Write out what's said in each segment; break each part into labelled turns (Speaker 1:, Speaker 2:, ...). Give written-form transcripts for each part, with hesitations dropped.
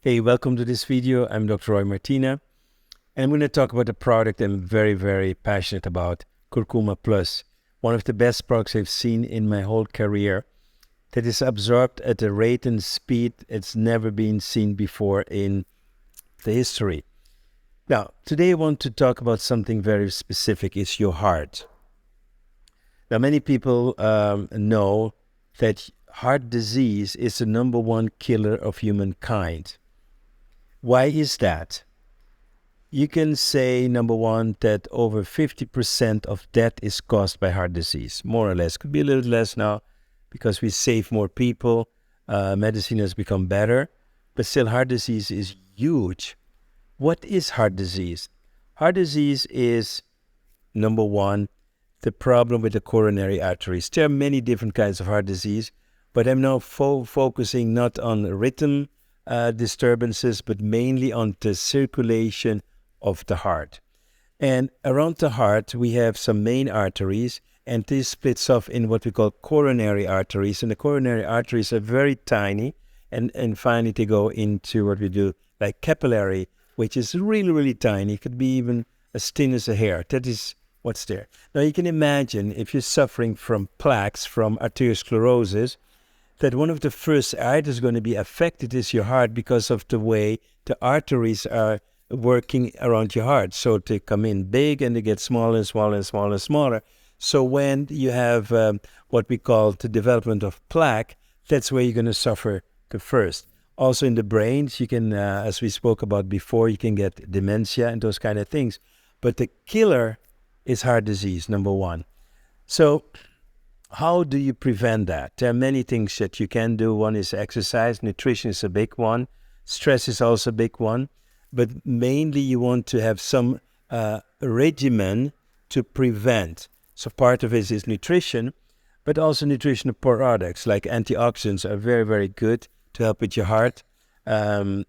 Speaker 1: Hey, welcome to this video. I'm Dr. Roy Martina, and I'm going to talk about a product I'm very, very passionate about, Curcuma Plus. One of the best products I've seen in my whole career that is absorbed at a rate and speed it's never been seen before in the history. Now, today I want to talk about something very specific, is your heart. Now, many people know that heart disease is the #1 killer of humankind. Why is that? You can say, number one, that over 50% of death is caused by heart disease, more or less. Could be a little less now because we save more people. Medicine has become better, but still heart disease is huge. What is heart disease? Heart disease is, number one, the problem with the coronary arteries. There are many different kinds of heart disease, but I'm now focusing not on rhythm disturbances, but mainly on the circulation of the heart. And around the heart, we have some main arteries, and this splits off in what we call coronary arteries. And the coronary arteries are very tiny, and finally they go into what we do like capillary, which is really, really tiny. It could be even as thin as a hair. That is what's there. Now you can imagine if you're suffering from plaques, from arteriosclerosis, that one of the first arteries going to be affected is your heart because of the way the arteries are working around your heart. So they come in big and they get smaller and smaller and smaller and smaller. So when you have what we call the development of plaque, that's where you're going to suffer the first. Also in the brains, you can, as we spoke about before, you can get dementia and those kind of things. But the killer is heart disease, number one. So how do you prevent that? There are many things that you can do. One is exercise. Nutrition is a big one. Stress is also a big one. But mainly you want to have some regimen to prevent. So part of it is nutrition, but also nutritional products like antioxidants are very, very good to help with your heart. And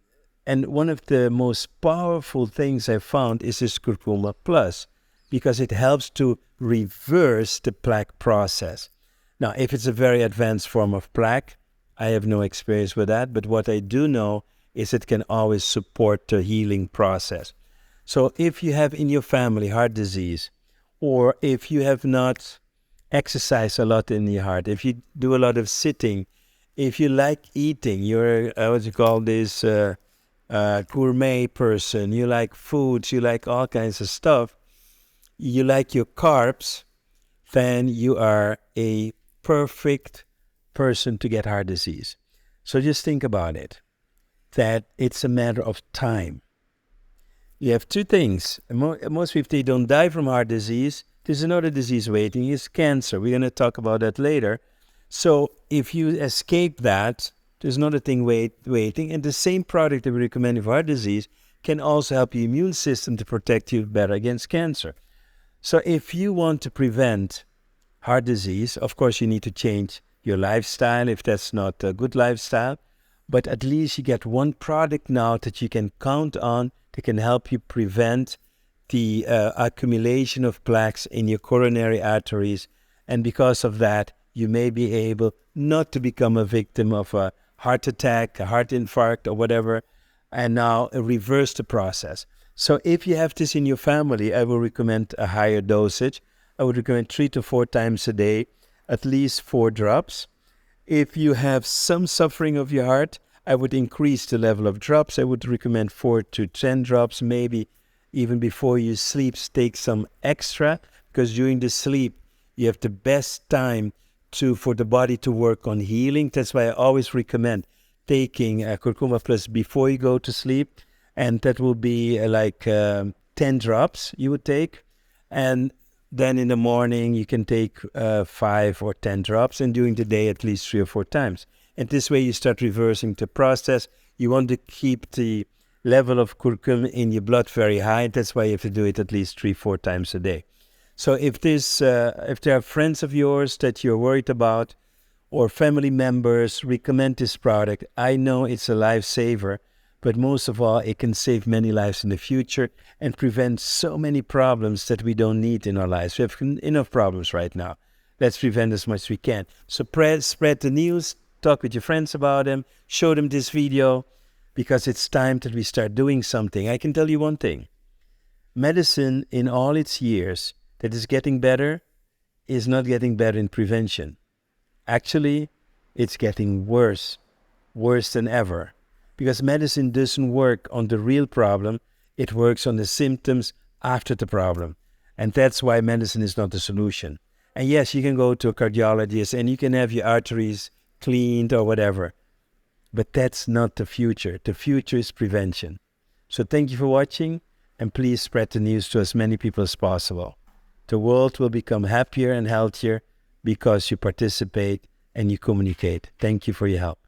Speaker 1: one of the most powerful things I found is this Curcuma Plus, because it helps to reverse the plaque process. Now, if it's a very advanced form of plaque, I have no experience with that, but what I do know is it can always support the healing process. So if you have in your family heart disease, or if you have not exercised a lot in your heart, if you do a lot of sitting, if you like eating, you're, what you call this, gourmet person, you like foods, you like all kinds of stuff, you like your carbs, then you are a perfect person to get heart disease. So just think about it, that it's a matter of time. You have two things. Most people, they don't die from heart disease. There's another disease waiting, is cancer. We're going to talk about that later. So if you escape that, there's another thing waiting. And the same product that we recommend for heart disease can also help your immune system to protect you better against cancer. So if you want to prevent heart disease, of course you need to change your lifestyle if that's not a good lifestyle. But at least you get one product now that you can count on that can help you prevent the accumulation of plaques in your coronary arteries. And because of that, you may be able not to become a victim of a heart attack, a heart infarct, or whatever, and now reverse the process. So if you have this in your family, I will recommend a higher dosage. I would recommend 3 to 4 times a day, at least 4 drops. If you have some suffering of your heart, I would increase the level of drops. I would recommend 4 to 10 drops, maybe even before you sleep, take some extra, because during the sleep, you have the best time for the body to work on healing. That's why I always recommend taking Curcuma Plus before you go to sleep. And that will be like 10 drops you would take. And then in the morning, you can take 5 or 10 drops, and during the day, at least 3 or 4 times. And this way, you start reversing the process. You want to keep the level of curcumin in your blood very high. That's why you have to do it at least 3 or 4 times a day. So if there are friends of yours that you're worried about, or family members, recommend this product. I know it's a lifesaver, but most of all, it can save many lives in the future and prevent so many problems that we don't need in our lives. We have enough problems right now. Let's prevent as much as we can. So spread the news, talk with your friends about them, show them this video, because it's time that we start doing something. I can tell you one thing. Medicine, in all its years, that is getting better, is not getting better in prevention. Actually, it's getting worse than ever. Because medicine doesn't work on the real problem, it works on the symptoms after the problem. And that's why medicine is not the solution. And yes, you can go to a cardiologist and you can have your arteries cleaned or whatever. But that's not the future. The future is prevention. So thank you for watching, and please spread the news to as many people as possible. The world will become happier and healthier because you participate and you communicate. Thank you for your help.